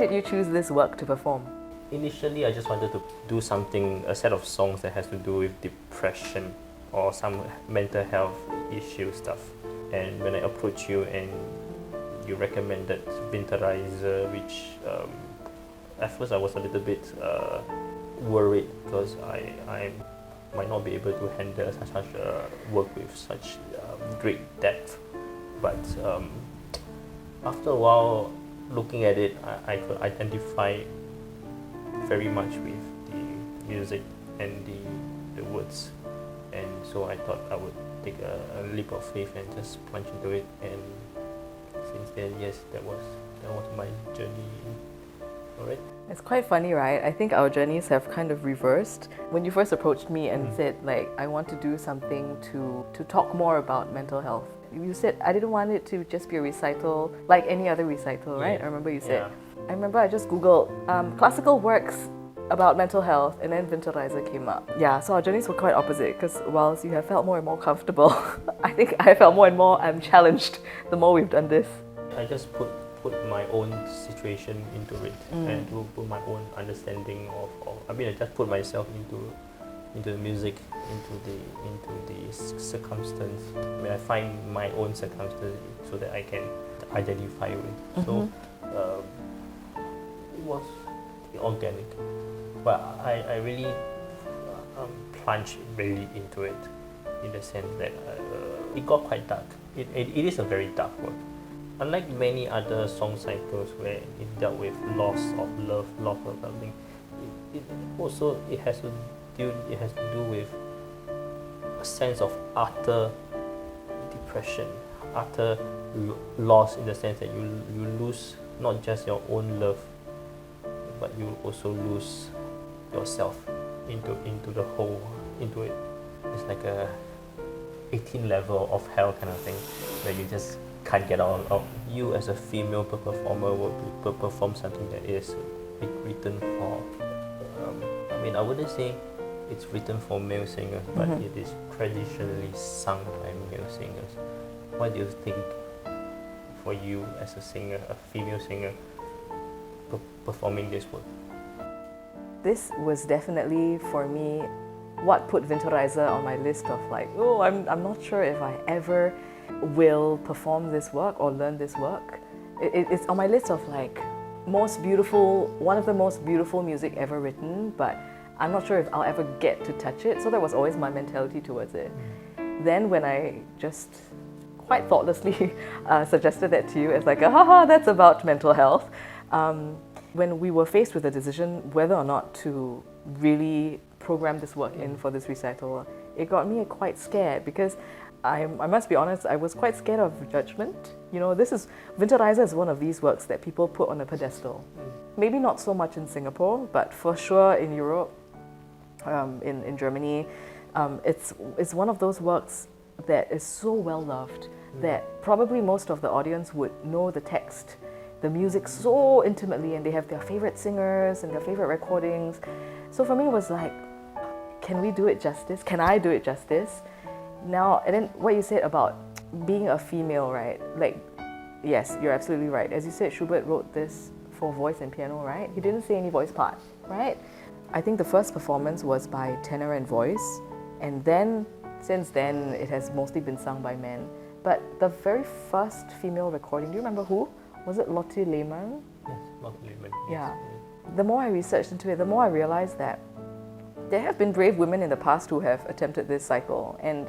did you choose this work to perform? Initially, I just wanted to do something, a set of songs that has to do with depression or some mental health issue stuff. And when I approached you and you recommended Winterreise, which at first I was a little bit worried because I might not be able to handle such work with such great depth. But after a while, looking at it, I could identify very much with the music and the words, and so I thought I would take a leap of faith and just plunge into it. And since then, yes, that was my journey. Alright. It's quite funny, right? I think our journeys have kind of reversed. When you first approached me and said, like, I want to do something to talk more about mental health, you said I didn't want it to just be a recital like any other recital, right? Yeah. I remember you said. I remember I just googled classical works about mental health, and then Winterreise came up. Yeah, so our journeys were quite opposite, because whilst you have felt more and more comfortable, I think I felt more and more challenged the more we've done this. I just put my own situation into it and to put my own understanding of I mean, I just put myself into the music, into the circumstance. I mean, I find my own circumstance so that I can identify with. So it was organic, but I really plunged really into it, in the sense that it got quite dark. It is a very dark work. Unlike many other song cycles where it dealt with loss of love, loss of something, it has to do with a sense of utter depression, utter loss, in the sense that you lose not just your own love, but you also lose yourself into the whole, into it. It's like a 18 level of hell kind of thing, where you just can't get out of. You as a female performer will perform something that is written for, I mean, I wouldn't say it's written for male singers, but it is traditionally sung by male singers. What do you think for you as a singer, a female singer, performing this work? This was definitely, for me, what put Winterreise on my list of like, oh, I'm not sure if I ever will perform this work or learn this work. It's on my list of like one of the most beautiful music ever written, but I'm not sure if I'll ever get to touch it. So that was always my mentality towards it. Then when I just quite thoughtlessly suggested that to you as like, haha, that's about mental health. When we were faced with the decision whether or not to really program this work in for this recital, it got me quite scared, because I must be honest, I was quite scared of judgment. You know, Winterreise is one of these works that people put on a pedestal. Maybe not so much in Singapore, but for sure in Europe, in Germany, it's one of those works that is so well loved that probably most of the audience would know the text, the music so intimately, and they have their favorite singers and their favorite recordings. So for me, it was like, can we do it justice? Can I do it justice? Now, and then what you said about being a female, right? Like, yes, you're absolutely right. As you said, Schubert wrote this for voice and piano, right? He didn't say any voice part, right? I think the first performance was by tenor and voice, and then, since then, it has mostly been sung by men. But the very first female recording, do you remember who? Was it Lotte Lehmann? Yes, Lotte Lehmann. Yeah. The more I researched into it, the more I realized that there have been brave women in the past who have attempted this cycle, and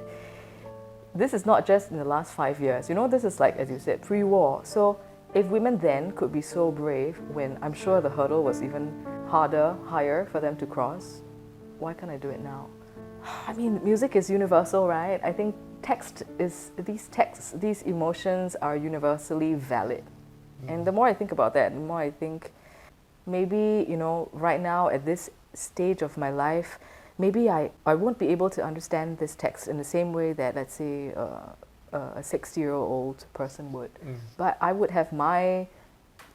this is not just in the last 5 years. You know, this is like, as you said, pre-war. So if women then could be so brave, when I'm sure the hurdle was even harder, higher for them to cross, why can't I do it now? I mean, music is universal, right? I think these emotions are universally valid. And the more I think about that, the more I think maybe, you know, right now at this stage of my life, maybe I won't be able to understand this text in the same way that, let's say, a 60-year-old person would. But I would have my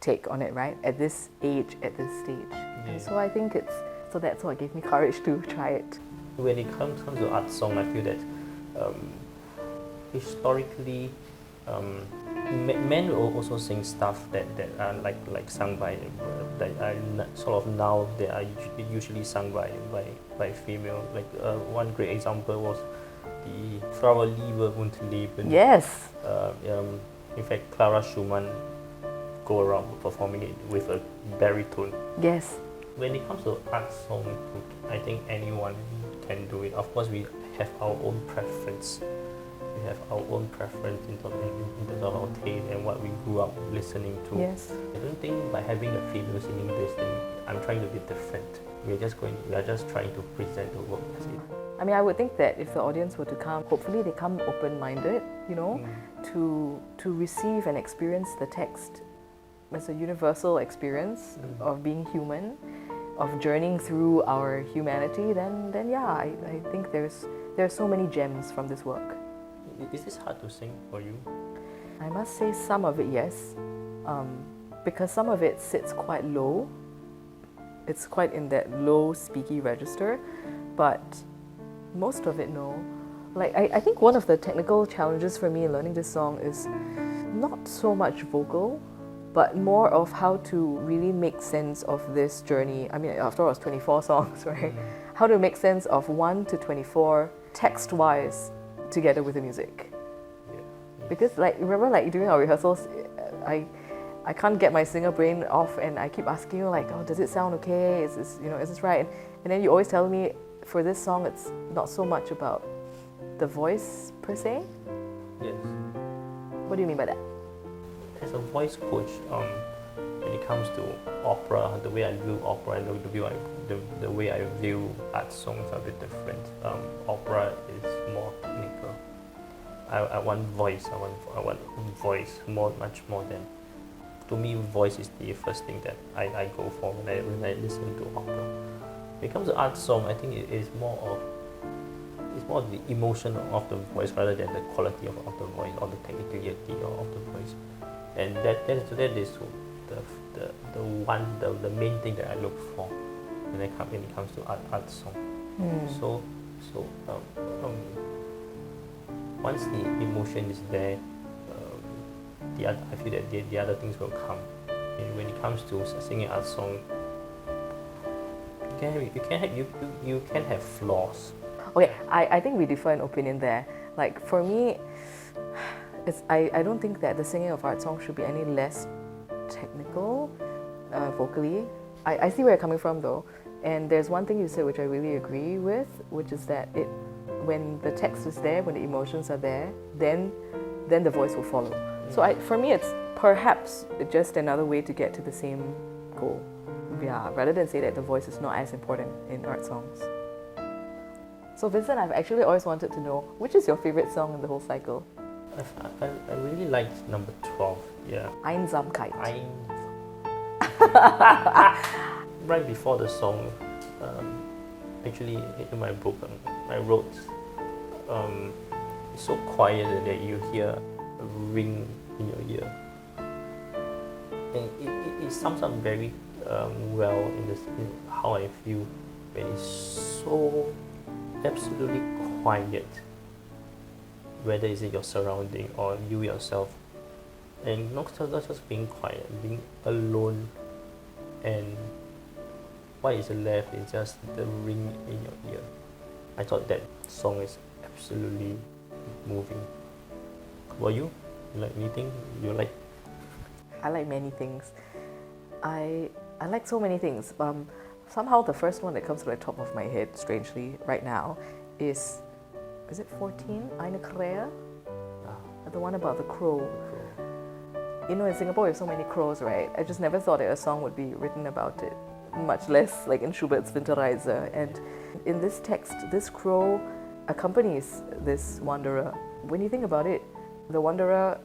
take on it, right? At this age, at this stage. Yeah. And so I think that's what gave me courage to try it. When it comes to art song, I feel that historically, men will also sing stuff that are like sung by that are sort of now they are usually sung by female. Like one great example was the Frau Liebe und Leben. Yes. In fact, Clara Schumann go around performing it with a baritone. Yes. When it comes to art song, I think anyone can do it. Of course, we have our own preference. We have our own preference in terms of our taste and what we grew up listening to. Yes. I don't think by having a female singing this thing, I'm trying to be different. We are just trying to present the work as it. I mean, I would think that if the audience were to come, hopefully they come open-minded, you know, to receive and experience the text as a universal experience of being human, of journeying through our humanity. Then yeah, I think there are so many gems from this work. Is this hard to sing for you? I must say some of it, yes, because some of it sits quite low. It's quite in that low, speaky register, but most of it, no. Like, I think one of the technical challenges for me in learning this song is not so much vocal, but more of how to really make sense of this journey. I mean, after all, it's 24 songs, right? How to make sense of 1 to 24 text-wise together with the music. Because, like, remember, like, during our rehearsals, I can't get my singer brain off, and I keep asking you, like, oh, does it sound okay? Is this right? And then you always tell me, for this song, it's not so much about the voice per se. Yes. What do you mean by that? As a voice coach, when it comes to opera, the way I view opera and the way I view art songs are a bit different. Opera is more technical. I want voice. I want voice much more than. To me, voice is the first thing that I go for when I listen to opera. When it comes to art song, I think it is more of the emotion of the voice rather than the quality of the voice or the technicality of the voice. And that is the main thing that I look for when it comes to art song. So once the emotion is there, I feel that the other things will come. And when it comes to singing art song, you can have flaws. Okay, I think we differ in opinion there. Like, for me, I don't think that the singing of art songs should be any less technical vocally. I see where you're coming from, though. And there's one thing you said which I really agree with, which is that when the text is there, when the emotions are there, then the voice will follow. So for me, it's perhaps just another way to get to the same goal. Yeah, rather than say that the voice is not as important in art songs. So Vincent, I've actually always wanted to know, which is your favorite song in the whole cycle? I really liked number 12. Yeah. Einsamkeit. Right before the song, actually in my book, I wrote, it's so quiet that you hear a ring in your ear. And it sums up very well in how I feel when it's so absolutely quiet, whether it's in your surrounding or you yourself, and not just being quiet, being alone, and what is left is just the ring in your ear. I thought that song is absolutely moving. Were you? You like anything? You like? I like many things. I like so many things. Somehow the first one that comes to the top of my head, strangely, right now, is it 14? Eine Krähe? The one about the crow. You know, in Singapore we have so many crows, right? I just never thought that a song would be written about it, much less like in Schubert's Winterreise. And in this text, this crow accompanies this wanderer. When you think about it, the wanderer,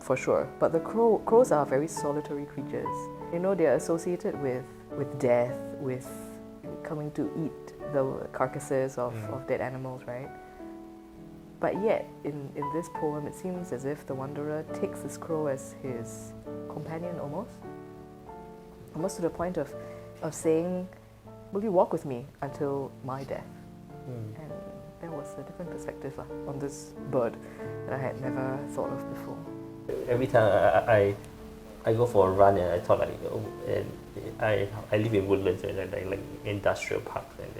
for sure, but the crows are very solitary creatures. You know, they are associated with death, with coming to eat the carcasses of dead animals, right? But yet, in this poem, it seems as if the wanderer takes this crow as his companion almost to the point of saying, will you walk with me until my death? And there was a different perspective on this bird that I had never thought of before. Every time I go for a run and I thought like, I live in Woodlands, and like industrial parks, and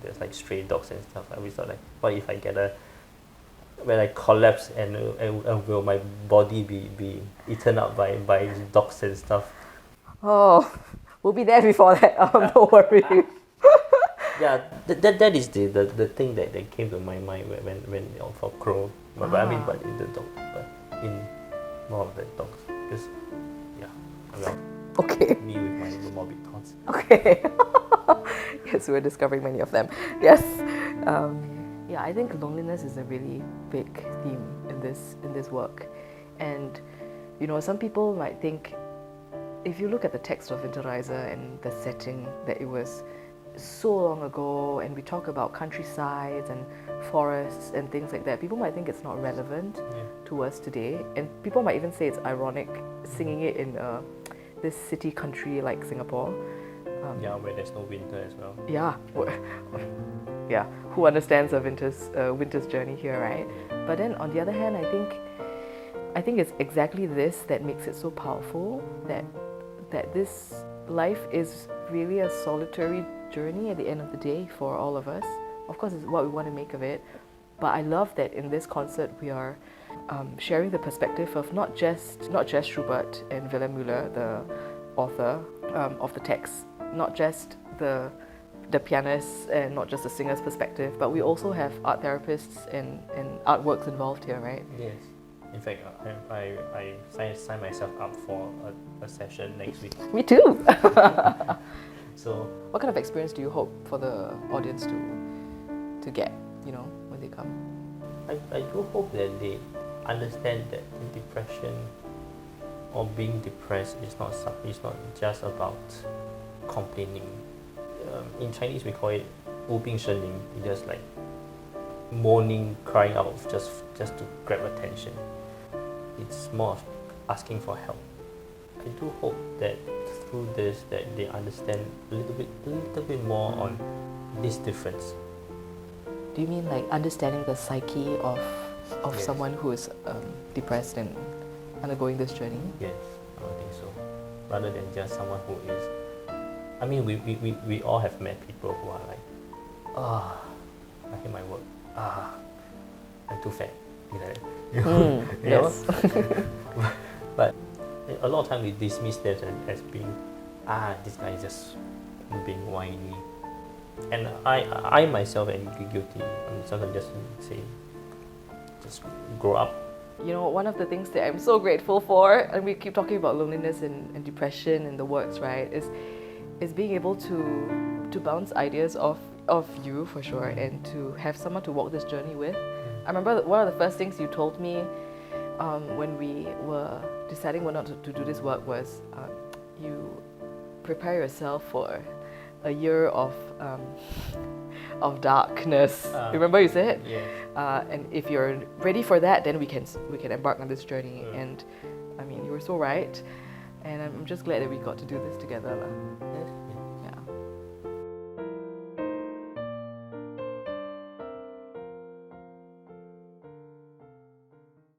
there's like stray dogs and stuff. I always thought like, what if I get when I collapse, and will my body be eaten up by dogs and stuff? Oh, we'll be there before that. Don't worry. Yeah, that is the thing that came to my mind when for crow. But I mean, but in the dog, but in more of the dogs, because yeah, well, Okay. me with my morbid thoughts. Okay. Yes, we're discovering many of them. Yes. Yeah, I think loneliness is a really big theme in this work, and you know, some people might think, if you look at the text of Winterreise and the setting, that it was so long ago, and we talk about countrysides and forests and things like that, people might think it's not relevant to us today, and people might even say it's ironic singing it in this city country like Singapore. Where there's no winter as well. Yeah, who understands a winter's journey here, right? But then on the other hand, I think it's exactly this that makes it so powerful, that this life is really a solitary journey at the end of the day for all of us. Of course, it's what we want to make of it, but I love that in this concert we are sharing the perspective of not just Schubert and Wilhelm Müller, the author of the text, not just the pianists and not just the singer's perspective, but we also have art therapists and artworks involved here, right? Yes. In fact, I signed myself up for a session next week. Me too. So, what kind of experience do you hope for the audience to get, you know, when they come? I do hope that they understand that depression or being depressed is not just about complaining. In Chinese we call it 无病呻吟, just like moaning, crying out just to grab attention. It's more of asking for help. I do hope that through this that they understand a little bit more on this difference. Do you mean like understanding the psyche of Yes. someone who is depressed and undergoing this journey? Yes, I would think so. Rather than just someone who is. I mean, we all have met people who are like, I hate my work. I'm too fat. You know? Yes. But a lot of times we dismiss them as being, this guy is just being whiny. And I myself am guilty. Sometimes just say, just grow up. You know, one of the things that I'm so grateful for, and we keep talking about loneliness and depression in the works, right, is being able to bounce ideas off you, for sure, and to have someone to walk this journey with. I remember one of the first things you told me when we were deciding whether or not to do this work was you prepare yourself for a year of darkness. Remember you said? Yeah. And if you're ready for that, then we can embark on this journey. And I mean, you were so right. And I'm just glad that we got to do this together. Yes.